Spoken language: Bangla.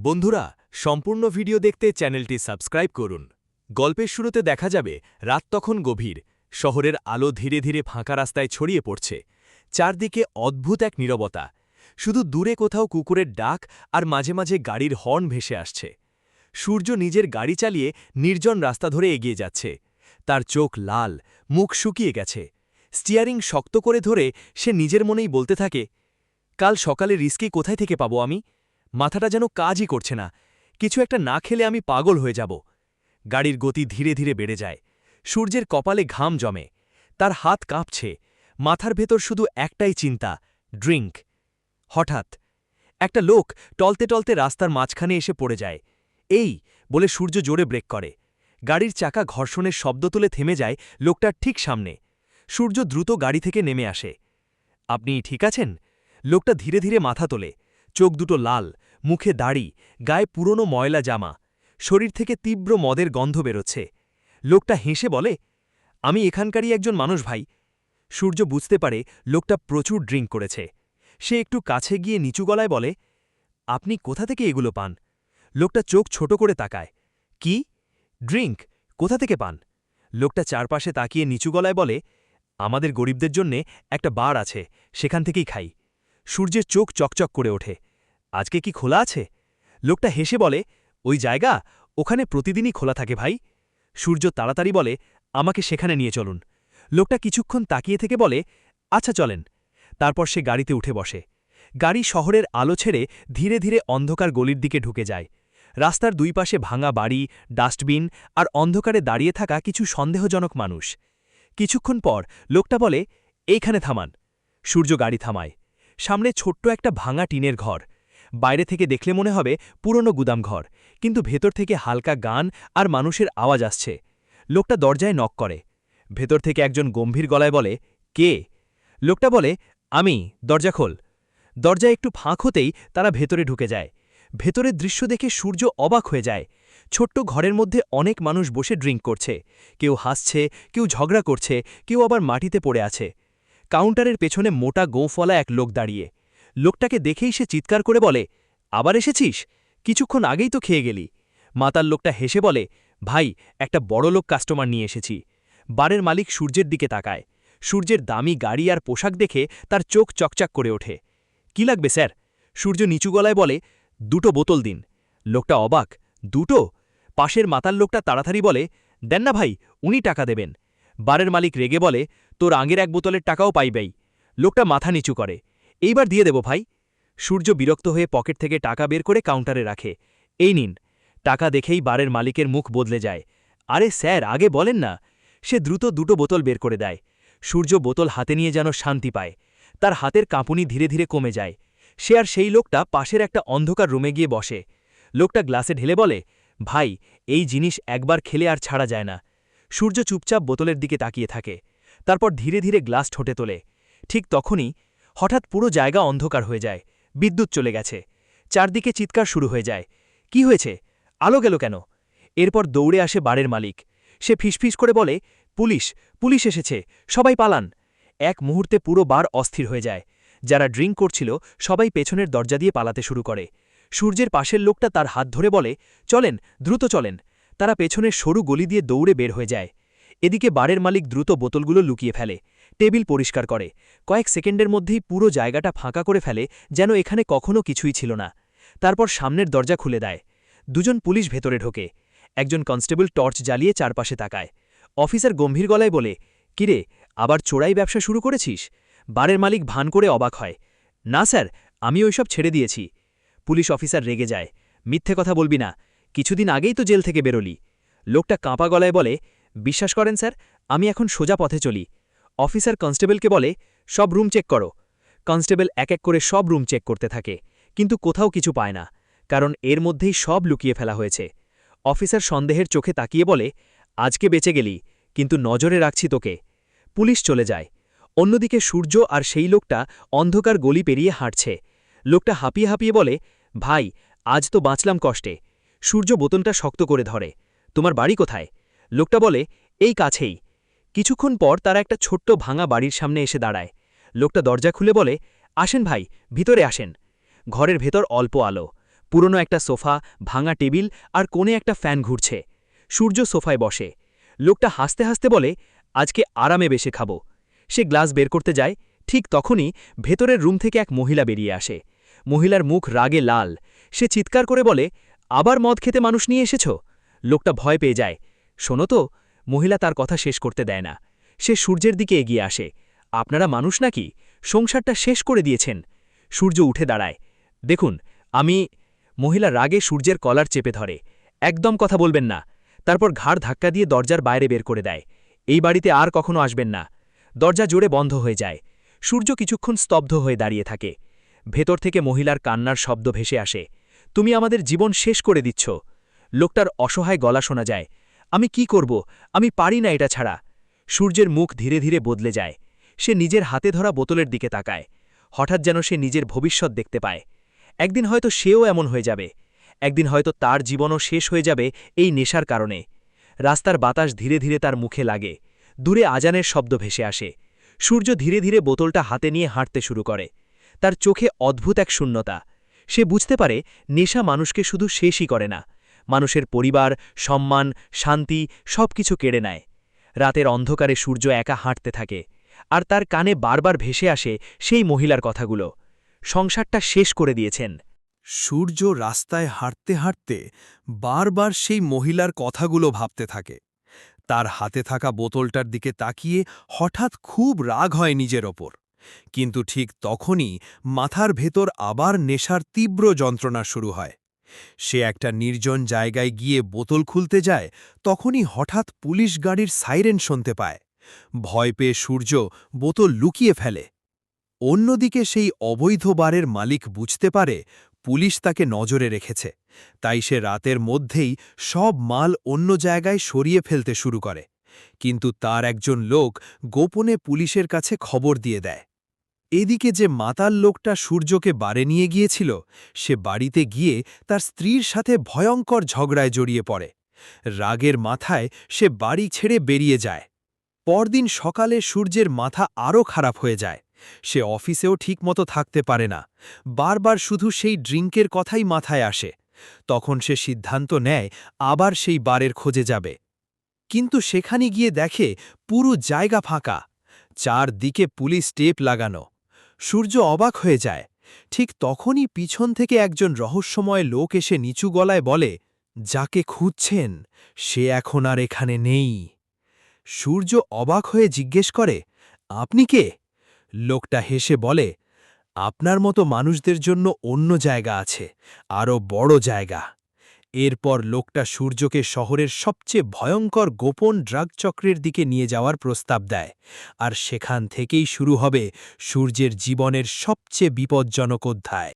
বন্ধুরা, সম্পূর্ণ ভিডিও দেখতে চ্যানেলটি সাবস্ক্রাইব করুন। গল্পের শুরুতে দেখা যাবে রাত তখন গভীর, শহরের আলো ধীরে ধীরে ফাঁকা রাস্তায় ছড়িয়ে পড়ছে। চারদিকে অদ্ভুত এক নীরবতা, শুধু দূরে কোথাও কুকুরের ডাক আর মাঝে মাঝে গাড়ির হর্ন ভেসে আসছে। সূর্য নিজের গাড়ি চালিয়ে নির্জন রাস্তা ধরে এগিয়ে যাচ্ছে। তার চোখ লাল, মুখ শুকিয়ে গেছে। স্টিয়ারিং শক্ত করে ধরে সে নিজের মনেই বলতে থাকে, কাল সকালে রিস্কি কোথায় থেকে পাবো আমি? মাথাটা যেন কাজই করছে না। কিছু একটা না খেলে আমি পাগল হয়ে যাব। গাড়ির গতি ধীরে ধীরে বেড়ে যায়। সূর্যের কপালে ঘাম জমে, তার হাত কাঁপছে। মাথার ভেতর শুধু একটাই চিন্তা, ড্রিঙ্ক। হঠাৎ একটা লোক টলতে টলতে রাস্তার মাঝখানে এসে পড়ে যায়। এই বলে সূর্য জোরে ব্রেক করে। গাড়ির চাকা ঘর্ষণের শব্দ তুলে থেমে যায় লোকটার ঠিক সামনে। সূর্য দ্রুত গাড়ি থেকে নেমে আসে। আপনি ঠিক আছেন? লোকটা ধীরে ধীরে মাথা তোলে। চোখ দুটো লাল, মুখে দাড়ি, গায়ে পুরনো ময়লা জামা, শরীর থেকে তীব্র মদের গন্ধ বেরোচ্ছে। লোকটা হেসে বলে, আমি এখানকারই একজন মানুষ ভাই। সূর্য বুঝতে পারে লোকটা প্রচুর ড্রিঙ্ক করেছে। সে একটু কাছে গিয়ে নিচু গলায় বলে, আপনি কোথা থেকে এগুলো পান? লোকটা চোখ ছোট করে তাকায়। কি? ড্রিঙ্ক কোথা থেকে পান? লোকটা চারপাশে তাকিয়ে নিচু গলায় বলে, আমাদের গরিবদের জন্যে একটা বার আছে, সেখান থেকেই খাই। সূর্যের চোখ চকচক করে ওঠে। আজকে কি খোলা আছে? লোকটা হেসে বলে, ওই জায়গা ওখানে প্রতিদিনই খোলা থাকে ভাই। সূর্য তাড়াতাড়ি বলে, আমাকে সেখানে নিয়ে চলুন। লোকটা কিছুক্ষণ তাকিয়ে থেকে বলে, আচ্ছা চলেন। তারপর সে গাড়িতে উঠে বসে। গাড়ি শহরের আলো ছেড়ে ধীরে ধীরে অন্ধকার গলির দিকে ঢুকে যায়। রাস্তার দুই পাশে ভাঙা বাড়ি, ডাস্টবিন আর অন্ধকারে দাঁড়িয়ে থাকা কিছু সন্দেহজনক মানুষ। কিছুক্ষণ পর লোকটা বলে, এইখানে থামান। সূর্য গাড়ি থামায়। সামনে ছোট্ট একটা ভাঙা টিনের ঘর। বাইরে থেকে দেখলে মনে হবে পুরনো গুদামঘর, কিন্তু ভেতর থেকে হালকা গান আর মানুষের আওয়াজ আসছে। লোকটা দরজায় নক করে। ভেতর থেকে একজন গম্ভীর গলায় বলে, কে? লোকটা বলে, আমি, দরজা খোল। দরজা একটু ফাঁক হতেই তারা ভেতরে ঢুকে যায়। ভেতরের দৃশ্য দেখে সূর্য অবাক হয়ে যায়। ছোট্ট ঘরের মধ্যে অনেক মানুষ বসে ড্রিঙ্ক করছে। কেউ হাসছে, কেউ ঝগড়া করছে, কেউ আবার মাটিতে পড়ে আছে। কাউন্টারের পেছনে মোটা গোঁফওয়ালা এক লোক দাঁড়িয়ে। লোকটাকে দেখেই সে চিৎকার করে বলে, আবার এসেছিস? কিছুক্ষণ আগেই তো খেয়ে গেলি। মাতাল লোকটা হেসে বলে, ভাই, একটা বড়লোক কাস্টমার নিয়ে এসেছি। বারের মালিক সূর্যের দিকে তাকায়। সূর্যের দামি গাড়ি আর পোশাক দেখে তার চোখ চকচাক করে ওঠে। কি লাগবে স্যার? সূর্য নিচু গলায় বলে, দুটো বোতল দিন। লোকটা অবাক, দুটো? পাশের মাতাল লোকটা তাড়াতাড়ি বলে, দেন না ভাই, উনি টাকা দেবেন। বারের মালিক রেগে বলে, তোর আগের এক বোতলের টাকাও পাইবেই। লোকটা মাথা নিচু করে, এইবার দিয়ে দেব ভাই। সূর্য বিরক্ত হয়ে পকেট থেকে টাকা বের করে কাউন্টারে রাখে। এই নিন। টাকা দেখেই বারের মালিকের মুখ বদলে যায়। আরে স্যার, আগে বলেন না। সে দ্রুত দুটো বোতল বের করে দেয়। সূর্য বোতল হাতে নিয়ে যেন শান্তি পায়। তার হাতের কাঁপুনি ধীরে ধীরে কমে যায়। সে আর সেই লোকটা পাশের একটা অন্ধকার রুমে গিয়ে বসে। লোকটা গ্লাসে ঢেলে বলে, ভাই, এই জিনিস একবার খেলে আর ছাড়া যায় না। সূর্য চুপচাপ বোতলের দিকে তাকিয়ে থাকে। তারপর ধীরে ধীরে গ্লাস ঠোঁটে তোলে। ঠিক তখনই হঠাৎ পুরো জায়গা অন্ধকার হয়ে যায়। বিদ্যুৎ চলে গেছে। চারদিকে চিৎকার শুরু হয়ে যায়। কি হয়েছে? আলো গেল কেন? এরপর দৌড়ে আসে বারের মালিক। সে ফিসফিস করে বলে, পুলিশ, পুলিশ এসেছে, সবাই পালান। এক মুহূর্তে পুরো বার অস্থির হয়ে যায়। যারা ড্রিঙ্ক করছিল সবাই পেছনের দরজা দিয়ে পালাতে শুরু করে। সূর্যের পাশের লোকটা তার হাত ধরে বলে, চলেন, দ্রুত চলেন। তারা পেছনের সরু গলি দিয়ে দৌড়ে বের হয়ে যায়। এদিকে বারের মালিক দ্রুত বোতলগুলো লুকিয়ে ফেলে, টেবিল পরিষ্কার করে। কয়েক সেকেন্ডের মধ্যেই পুরো জায়গাটা ফাঁকা করে ফেলে, যেন এখানে কখনো কিছুই ছিল না। তারপর সামনের দরজা খুলে দেয়। দুজন পুলিশ ভেতরে ঢোকে। একজন কনস্টেবল টর্চ জ্বালিয়ে চারপাশে তাকায়। অফিসার গম্ভীর গলায় বলে, কিরে, আবার চোরাই ব্যবসা শুরু করেছিস? বারের মালিক ভান করে অবাক হয়। না স্যার, আমি ওইসব ছেড়ে দিয়েছি। পুলিশ অফিসার রেগে যায়। মিথ্যে কথা বলবি না, কিছুদিন আগেই তো জেল থেকে বেরোলি। লোকটা কাঁপা গলায় বলে, বিশ্বাস করেন স্যার, আমি এখন সোজা পথে চলি। অফিসার কনস্টেবলকে বলে, সব রুম চেক করো। কনস্টেবল এক এক করে সব রুম চেক করতে থাকে, কিন্তু কোথাও কিছু পায় না, কারণ এর মধ্যেই সব লুকিয়ে ফেলা হয়েছে। অফিসার সন্দেহের চোখে তাকিয়ে বলে, আজকে বেঁচে গেলি, কিন্তু নজরে রাখছি তোকে। পুলিশ চলে যায়। অন্যদিকে সূর্য আর সেই লোকটা অন্ধকার গলি পেরিয়ে হাঁটছে। লোকটা হাঁপিয়ে হাঁপিয়ে বলে, ভাই, আজ তো বাঁচলাম কষ্টে। সূর্য বোতলটা শক্ত করে ধরে, তোমার বাড়ি কোথায়? লোকটা বলে, এই কাছেই। কিছুক্ষণ পর তারা একটা ছোট্ট ভাঙা বাড়ির সামনে এসে দাঁড়ায়। লোকটা দরজা খুলে বলে, আসেন ভাই, ভিতরে আসেন। ঘরের ভেতর অল্প আলো, পুরনো একটা সোফা, ভাঙা টেবিল আর কোণে একটা ফ্যান ঘুরছে। সূর্য সোফায় বসে। লোকটা হাসতে হাসতে বলে, আজকে আরামে বেশে খাবো। সে গ্লাস বের করতে যায়, ঠিক তখনই ভেতরের রুম থেকে এক মহিলা বেরিয়ে আসে। মহিলার মুখ রাগে লাল। সে চিৎকার করে বলে, আবার মদ খেতে মানুষ নিয়ে এসেছ? লোকটা ভয় পেয়ে যায়। শোনো তো, মহিলা তার কথা শেষ করতে দেয় না। সে সূর্যের দিকে এগিয়ে আসে। আপনারা মানুষ নাকি? সংসারটা শেষ করে দিয়েছেন। সূর্য উঠে দাঁড়ায়। দেখুন, আমি... মহিলা রাগে সূর্যের কলার চেপে ধরে। একদম কথা বলবেন না। তারপর ঘাড় ধাক্কা দিয়ে দরজার বাইরে বের করে দেয়। এই বাড়িতে আর কখনো আসবেন না। দরজা জোরে বন্ধ হয়ে যায়। সূর্য কিছুক্ষণ স্তব্ধ হয়ে দাঁড়িয়ে থাকে। ভেতর থেকে মহিলার কান্নার শব্দ ভেসে আসে। তুমি আমাদের জীবন শেষ করে দিচ্ছ। লোকটার অসহায় গলা শোনা যায়। আমি কি করব? আমি পারি না এটা ছাড়া। সূর্যের মুখ ধীরে ধীরে বদলে যায়। সে নিজের হাতে ধরা বোতলের দিকে তাকায়। হঠাৎ যেন সে নিজের ভবিষ্যৎ দেখতে পায়। একদিন হয়তো সেও এমন হয়ে যাবে। একদিন হয়তো তার জীবনও শেষ হয়ে যাবে এই নেশার কারণে। রাস্তার বাতাস ধীরে ধীরে তার মুখে লাগে। দূরে আজানের শব্দ ভেসে আসে। সূর্য ধীরে ধীরে বোতলটা হাতে নিয়ে হাঁটতে শুরু করে। তার চোখে অদ্ভুত এক শূন্যতা। সে বুঝতে পারে নেশা মানুষকে শুধু শেষই করে না, মানুষের পরিবার, সম্মান, শান্তি সবকিছু কেড়ে নেয়। রাতের অন্ধকারে সূর্য একা হাঁটতে থাকে। আর তার কানে বারবার ভেসে আসে সেই মহিলার কথাগুলো। সংসারটা শেষ করে দিয়েছেন। সূর্য রাস্তায় হাঁটতে হাঁটতে বারবার সেই মহিলার কথাগুলো ভাবতে থাকে। তার হাতে থাকা বোতলটার দিকে তাকিয়ে হঠাৎ খুব রাগ হয় নিজের ওপর। কিন্তু ঠিক তখনই মাথার ভেতর আবার নেশার তীব্র যন্ত্রণা শুরু হয়। সে একটা নির্জন জায়গায় গিয়ে বোতল খুলতে যায়, তখনই হঠাৎ পুলিশ গাড়ির সাইরেন শুনতে পায়। ভয় পেয়ে সূর্য বোতল লুকিয়ে ফেলে। অন্যদিকে সেই অবৈধ বারের মালিক বুঝতে পারে পুলিশ তাকে নজরে রেখেছে, তাই সে রাতের মধ্যেই সব মাল অন্য জায়গায় সরিয়ে ফেলতে শুরু করে। কিন্তু তার একজন লোক গোপনে পুলিশের কাছে খবর দিয়ে দেয়। এদিকে যে মাতাল লোকটা সূর্যকে বারে নিয়ে গিয়েছিল, সে বাড়িতে গিয়ে তার স্ত্রীর সাথে ভয়ঙ্কর ঝগড়ায় জড়িয়ে পড়ে। রাগের মাথায় সে বাড়ি ছেড়ে বেরিয়ে যায়। পরদিন সকালে সূর্যের মাথা আরও খারাপ হয়ে যায়। সে অফিসেও ঠিকমতো থাকতে পারে না। বারবার শুধু সেই ড্রিঙ্কের কথাই মাথায় আসে। তখন সে সিদ্ধান্ত নেয় আবার সেই বারের খোঁজে যাবে। কিন্তু সেখানে গিয়ে দেখে পুরো জায়গা ফাঁকা, চারদিকে পুলিশ টেপ লাগানো। সূর্য অবাক হয়ে যায়। ঠিক তখনই পিছন থেকে একজন রহস্যময় লোক এসে নিচু গলায় বলে, যাকে খুঁজছেন সে এখন আর এখানে নেই। সূর্য অবাক হয়ে জিজ্ঞেস করে, আপনি কে? লোকটা হেসে বলে, আপনার মতো মানুষদের জন্য অন্য জায়গা আছে, আরও বড় জায়গা। এরপর লোকটা সূর্যকে শহরের সবচেয়ে ভয়ঙ্কর গোপন ড্রাগ চক্রের দিকে নিয়ে যাওয়ার প্রস্তাব দেয়। আর সেখান থেকেই শুরু হবে সূর্যের জীবনের সবচেয়ে বিপজ্জনক অধ্যায়।